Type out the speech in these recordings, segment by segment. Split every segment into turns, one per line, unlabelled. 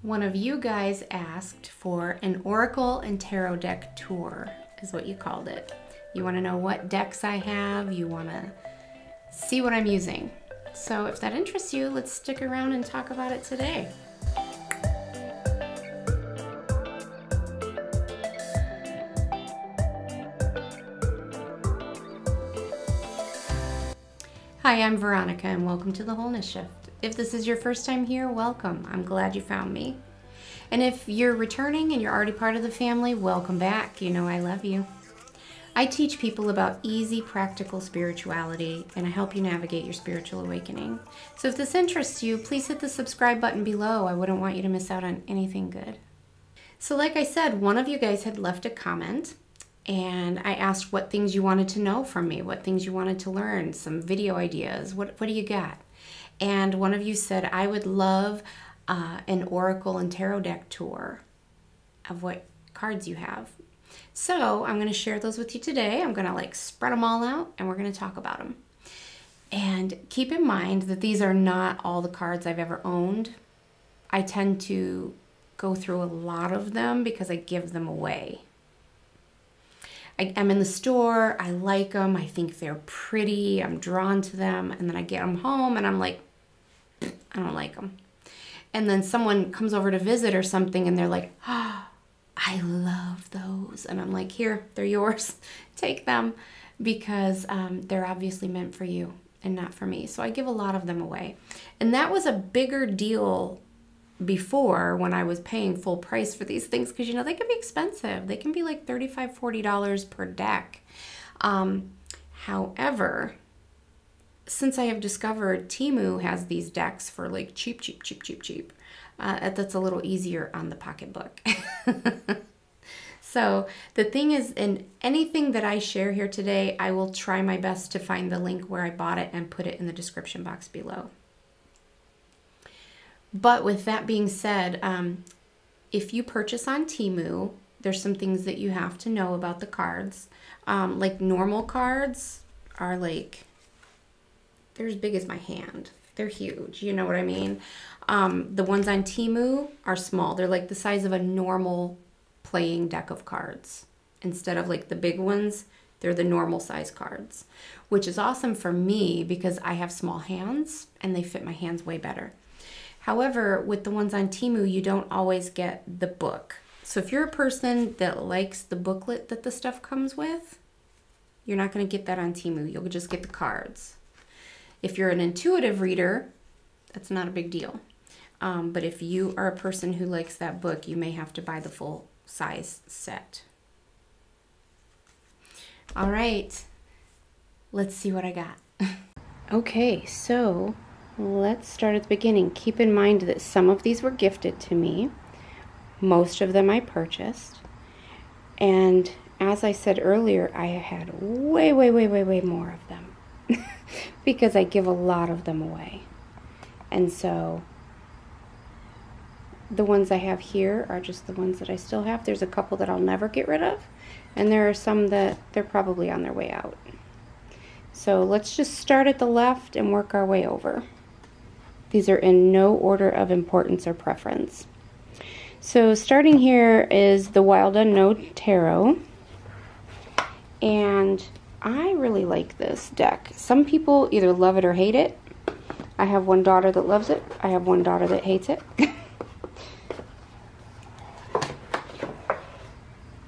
One of you guys asked for an Oracle and Tarot deck tour, is what you called it. You want to know what decks I have, you want to see what I'm using. So if that interests you, let's stick around and talk about it today. Hi, I'm Veronica and welcome to the Wholeness Shift. If this is your first time here, welcome. I'm glad you found me. And if you're returning and you're already part of the family, welcome back. You know I love you. I teach people about easy, practical spirituality, and I help you navigate your spiritual awakening. So if this interests you, please hit the subscribe button below. I wouldn't want you to miss out on anything good. So like I said, one of you guys had left a comment, and I asked what things you wanted to know from me, what things you wanted to learn, some video ideas, what do you got? And one of you said, I would love an Oracle and Tarot deck tour of what cards you have. So I'm going to share those with you today. I'm going to like spread them all out and we're going to talk about them. And keep in mind that these are not all the cards I've ever owned. I tend to go through a lot of them because I give them away. I'm in the store, I like them, I think they're pretty, I'm drawn to them, and then I get them home and I'm like, I don't like them. And then someone comes over to visit or something and they're like, oh, I love those. And I'm like, here, they're yours, take them, because they're obviously meant for you and not for me. So I give a lot of them away. And that was a bigger deal before, when I was paying full price for these things, because you know they can be expensive. They can be like $35, $40 per deck. However, since I have discovered Temu has these decks for like cheap, that's a little easier on the pocketbook. So the thing is, in anything that I share here today, I will try my best to find the link where I bought it and put it in the description box below. But with that being said, if you purchase on Temu, there's some things that you have to know about the cards. Like normal cards are like, they're as big as my hand. They're huge, you know what I mean? The ones on Temu are small. They're like the size of a normal playing deck of cards. Instead of like the big ones, they're the normal size cards, which is awesome for me because I have small hands and they fit my hands way better. However, with the ones on Temu, you don't always get the book. So if you're a person that likes the booklet that the stuff comes with, you're not going to get that on Temu. You'll just get the cards. If you're an intuitive reader, that's not a big deal. But if you are a person who likes that book, you may have to buy the full size set. All right, let's see what I got. Okay, so let's start at the beginning. Keep in mind that some of these were gifted to me. Most of them I purchased. And as I said earlier, I had way more of them because I give a lot of them away. And so the ones I have here are just the ones that I still have. There's a couple that I'll never get rid of. And there are some that they're probably on their way out. So let's just start at the left and work our way over. These are in no order of importance or preference. So starting here is the Wild Unknown Tarot. And I really like this deck. Some people either love it or hate it. I have one daughter that loves it. I have one daughter that hates it.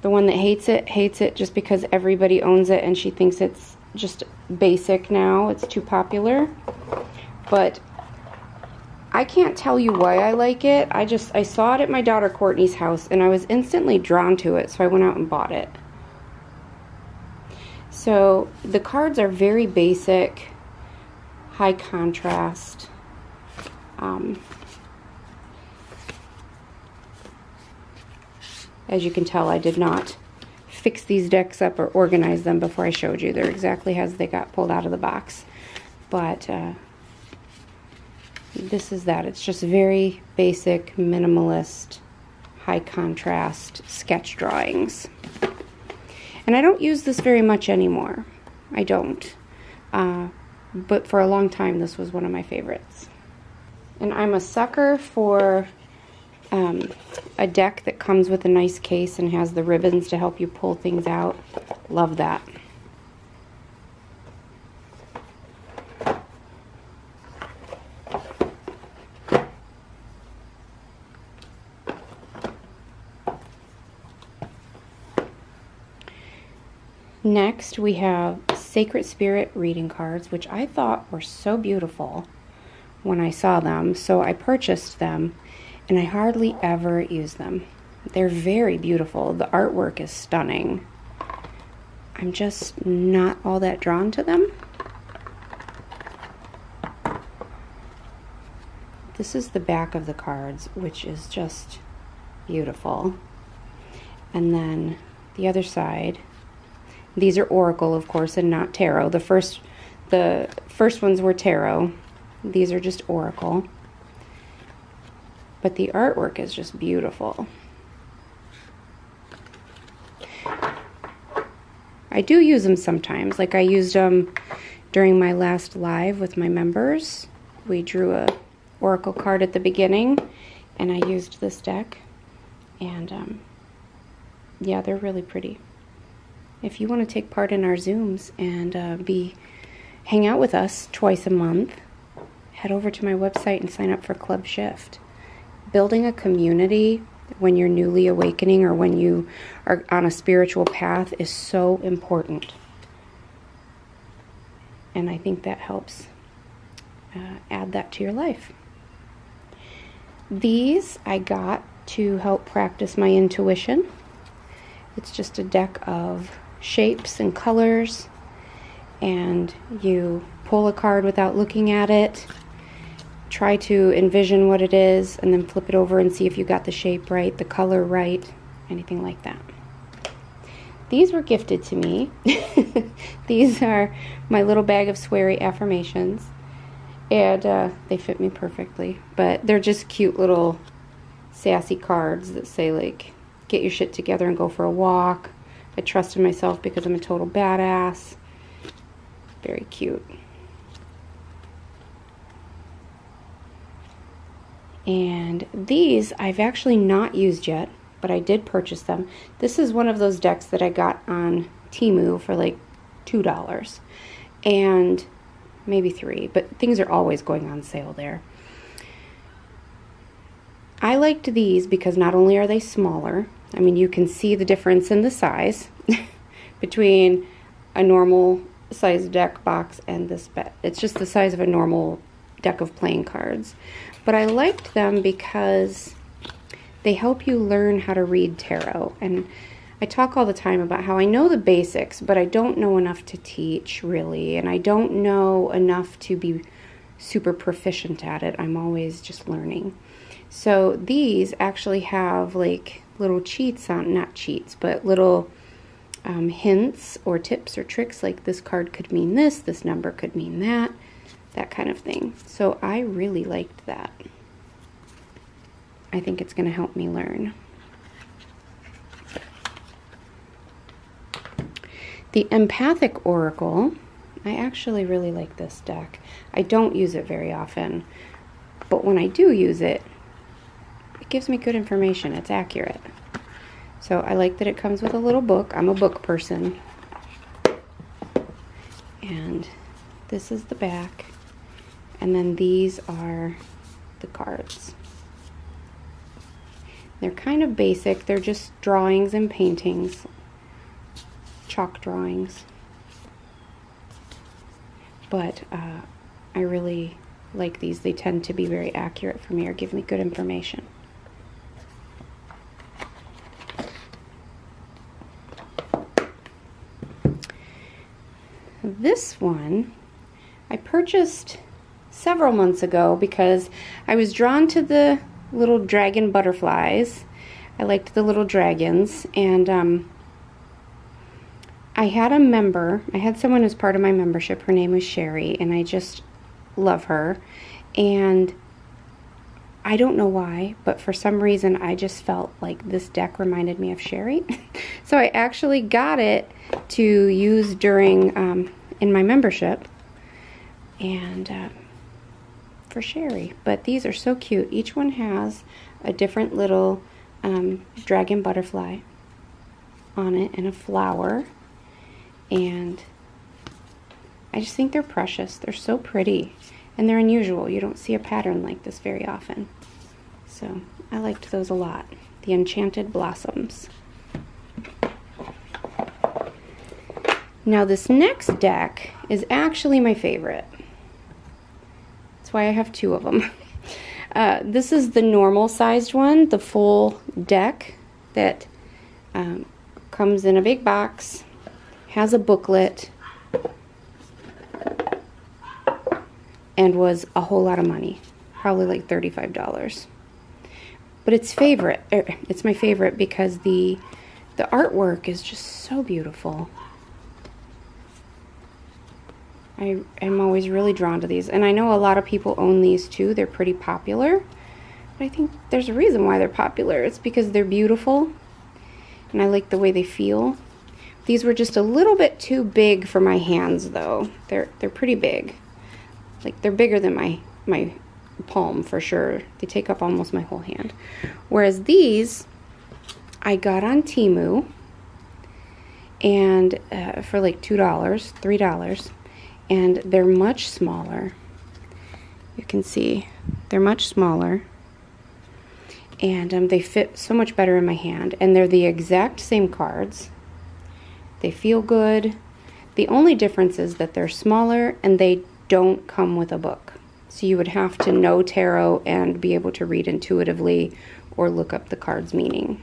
The one that hates it just because everybody owns it and she thinks it's just basic now. It's too popular. But I can't tell you why I like it. I saw it at my daughter Courtney's house and I was instantly drawn to it, so I went out and bought it. So the cards are very basic, high contrast. As you can tell, I did not fix these decks up or organize them before I showed you. They're exactly as they got pulled out of the box. But this is that. It's just very basic, minimalist, high contrast sketch drawings. And I don't use this very much anymore. I don't. But for a long time, this was one of my favorites. And I'm a sucker for a deck that comes with a nice case and has the ribbons to help you pull things out. Love that. Next, we have Sacred Spirit reading cards, which I thought were so beautiful when I saw them, so I purchased them, and I hardly ever use them. They're very beautiful. The artwork is stunning. I'm just not all that drawn to them. This is the back of the cards, which is just beautiful. And then the other side, these are Oracle, of course, and not Tarot. The first ones were Tarot. These are just Oracle. But the artwork is just beautiful. I do use them sometimes. Like I used them during my last live with my members. We drew a Oracle card at the beginning, and I used this deck. And yeah, they're really pretty. If you want to take part in our Zooms and hang out with us twice a month, head over to my website and sign up for Club Shift. Building a community when you're newly awakening or when you are on a spiritual path is so important. And I think that helps add that to your life. These I got to help practice my intuition. It's just a deck of shapes and colors, and you pull a card without looking at it, try to envision what it is, and then flip it over and see if you got the shape right, the color right, anything like that. These were gifted to me. These are my little bag of Sweary affirmations, and they fit me perfectly, but they're just cute little sassy cards that say, like, get your shit together and go for a walk. I trust in myself because I'm a total badass. Very cute. And these I've actually not used yet, but I did purchase them. This is one of those decks that I got on Temu for like $2 and maybe $3, but things are always going on sale there. I liked these because not only are they smaller, I mean, you can see the difference in the size between a normal size deck box and this bed. It's just the size of a normal deck of playing cards. But I liked them because they help you learn how to read tarot. And I talk all the time about how I know the basics, but I don't know enough to teach, really. And I don't know enough to be super proficient at it. I'm always just learning. So these actually have like little cheats on, not cheats, but little hints or tips or tricks, like this card could mean this number could mean that kind of thing. So I really liked that. I think it's going to help me learn. The Empathic Oracle, I actually really like this deck. I don't use it very often, but when I do use it, it gives me good information. It's accurate. So I like that it comes with a little book. I'm a book person. And this is the back. And then these are the cards. They're kind of basic. They're just drawings and paintings. Chalk drawings. But I really like these. They tend to be very accurate for me or give me good information. This one I purchased several months ago because I was drawn to the little dragon butterflies. I liked the little dragons, and I had a member, I had someone who's part of my membership. Her name was Sherry, and I just love her. And I don't know why, but for some reason I just felt like this deck reminded me of Sherry. So I actually got it to use during in my membership, and for Sherry. But these are so cute. Each one has a different little dragon butterfly on it and a flower. And I just think they're precious. They're so pretty. And they're unusual. You don't see a pattern like this very often. So I liked those a lot. The Enchanted Blossoms. Now this next deck is actually my favorite. That's why I have two of them. This is the normal sized one, the full deck that comes in a big box, has a booklet, and was a whole lot of money, probably like $35. But it's my favorite because the artwork is just so beautiful. I'm always really drawn to these, and I know a lot of people own these too. They're pretty popular, but I think there's a reason why they're popular. It's because they're beautiful, and I like the way they feel. These were just a little bit too big for my hands, though. They're pretty big. Like, they're bigger than my palm for sure. They take up almost my whole hand. Whereas these, I got on Temu, and for like $2, $3. And they're much smaller. You can see they're much smaller, and they fit so much better in my hand, and they're the exact same cards. They feel good. The only difference is that they're smaller and they don't come with a book, so you would have to know tarot and be able to read intuitively or look up the card's meaning.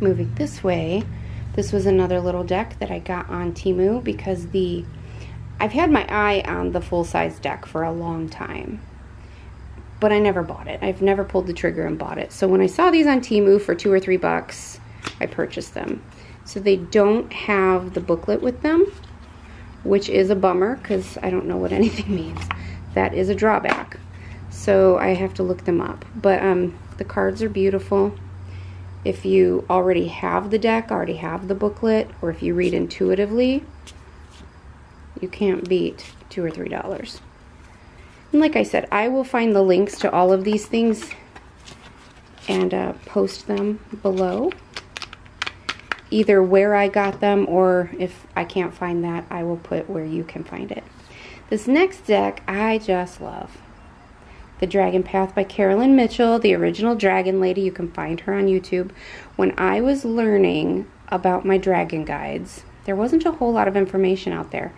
Moving this way, this was another little deck that I got on Temu because I've had my eye on the full-size deck for a long time, but I never bought it. I've never pulled the trigger and bought it. So when I saw these on Temu for $2 or $3, I purchased them. So they don't have the booklet with them, which is a bummer because I don't know what anything means. That is a drawback. So I have to look them up. But the cards are beautiful. If you already have the deck, already have the booklet, or if you read intuitively, you can't beat $2 or $3. And like I said, I will find the links to all of these things and post them below. Either where I got them, or if I can't find that, I will put where you can find it. This next deck I just love. The Dragon Path by Carolyn Mitchell, the original dragon lady. You can find her on YouTube. When I was learning about my dragon guides, there wasn't a whole lot of information out there.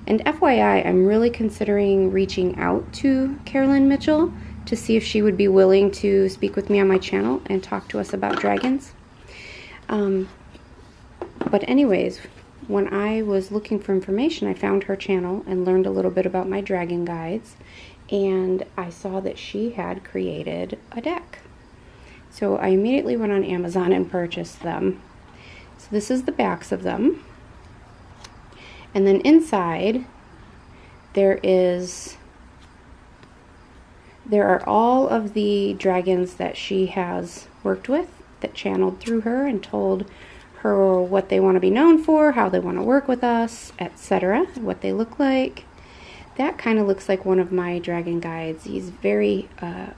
And FYI, I'm really considering reaching out to Carolyn Mitchell to see if she would be willing to speak with me on my channel and talk to us about dragons. But anyways, when I was looking for information, I found her channel and learned a little bit about my dragon guides. And I saw that she had created a deck. So I immediately went on Amazon and purchased them. So this is the backs of them. And then inside there are all of the dragons that she has worked with, that channeled through her and told her what they want to be known for, how they want to work with us, etc., what they look like. That kind of looks like one of my dragon guides. He's very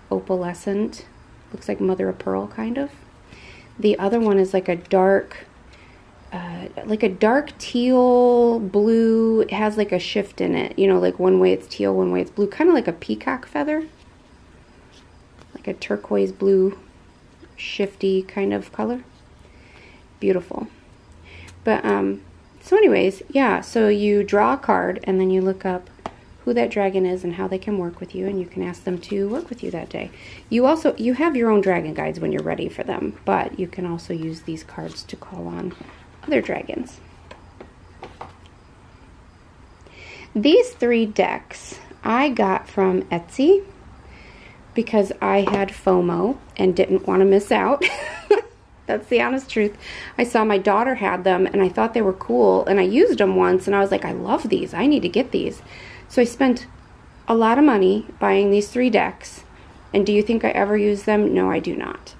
opalescent. Looks like mother of pearl, kind of. The other one is like a dark teal blue. It has like a shift in it. You know, like one way it's teal, one way it's blue. Kind of like a peacock feather. Like a turquoise blue, shifty kind of color. Beautiful. But, so anyways, yeah, so you draw a card and then you look up who that dragon is and how they can work with you, and you can ask them to work with you that day. You have your own dragon guides when you're ready for them, but you can also use these cards to call on other dragons. These 3 decks I got from Etsy because I had FOMO and didn't want to miss out. That's the honest truth. I saw my daughter had them and I thought they were cool, and I used them once and I was like, I love these. I need to get these. So I spent a lot of money buying these 3 decks. And do you think I ever use them? No, I do not.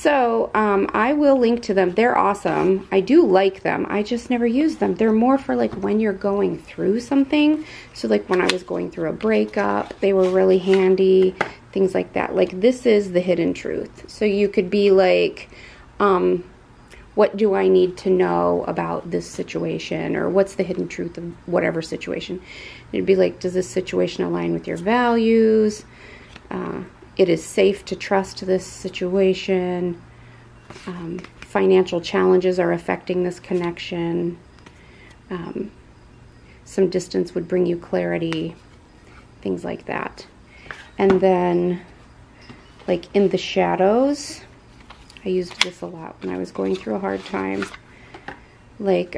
So I will link to them. They're awesome. I do like them. I just never use them. They're more for like when you're going through something. So like when I was going through a breakup, they were really handy. Things like that. Like this is the hidden truth. So you could be like, what do I need to know about this situation? Or what's the hidden truth of whatever situation? It'd be like, does this situation align with your values? It is safe to trust this situation. Financial challenges are affecting this connection. Some distance would bring you clarity. Things like that. And then, like in the shadows, I used this a lot when I was going through a hard time. Like,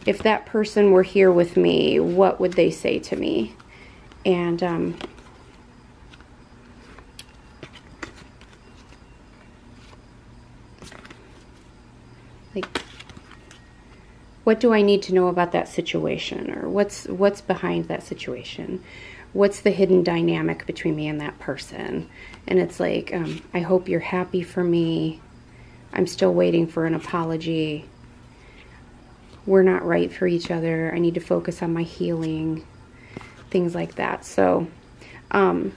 if that person were here with me, what would they say to me? And, like, what do I need to know about that situation? Or what's behind that situation? What's the hidden dynamic between me and that person? And it's like, I hope you're happy for me. I'm still waiting for an apology. We're not right for each other. I need to focus on my healing. Things like that. So, I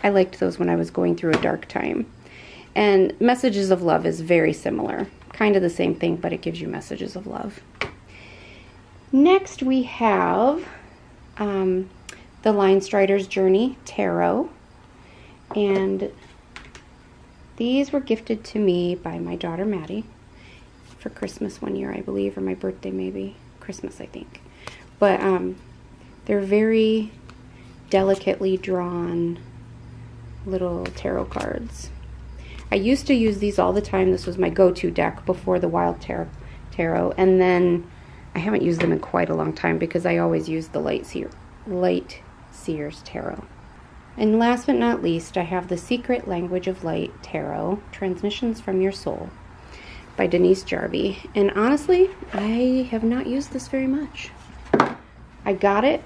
liked those when I was going through a dark time. And Messages of Love is very similar. Kind of the same thing, but it gives you messages of love. Next we have the Line Strider's Journey Tarot. And these were gifted to me by my daughter Maddie for Christmas one year, I believe, or my birthday maybe. Christmas, I think. But they're very delicately drawn little tarot cards. I used to use these all the time. This was my go-to deck before the Wild Tarot. And then I haven't used them in quite a long time because I always use the Light Seers Tarot. And last but not least, I have the Secret Language of Light Tarot, Transmissions from Your Soul by Denise Jarvie. And honestly, I have not used this very much. I got it.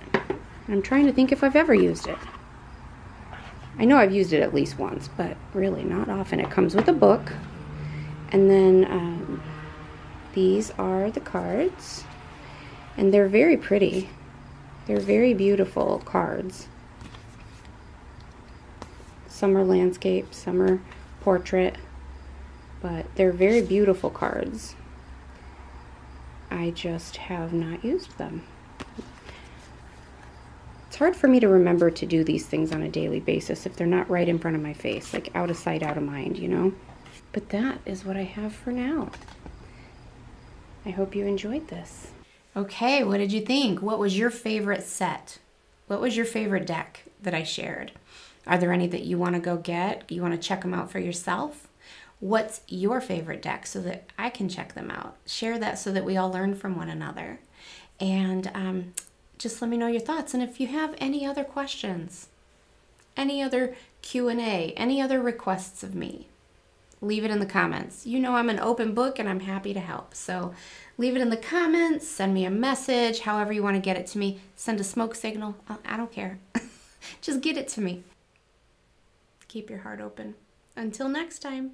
I'm trying to think if I've ever used it. I know I've used it at least once, but really not often. It comes with a book. And then these are the cards. And they're very pretty. They're very beautiful cards. Some are landscape, some are portrait. But they're very beautiful cards. I just have not used them. It's hard for me to remember to do these things on a daily basis if they're not right in front of my face, like out of sight, out of mind, you know? But that is what I have for now. I hope you enjoyed this. Okay, what did you think? What was your favorite set? What was your favorite deck that I shared? Are there any that you want to go get? You want to check them out for yourself? What's your favorite deck so that I can check them out? Share that so that we all learn from one another. And just let me know your thoughts. And if you have any other questions, any other Q&A, any other requests of me, leave it in the comments. You know I'm an open book and I'm happy to help. So leave it in the comments, send me a message, however you want to get it to me. Send a smoke signal. I don't care. Just get it to me. Keep your heart open. Until next time.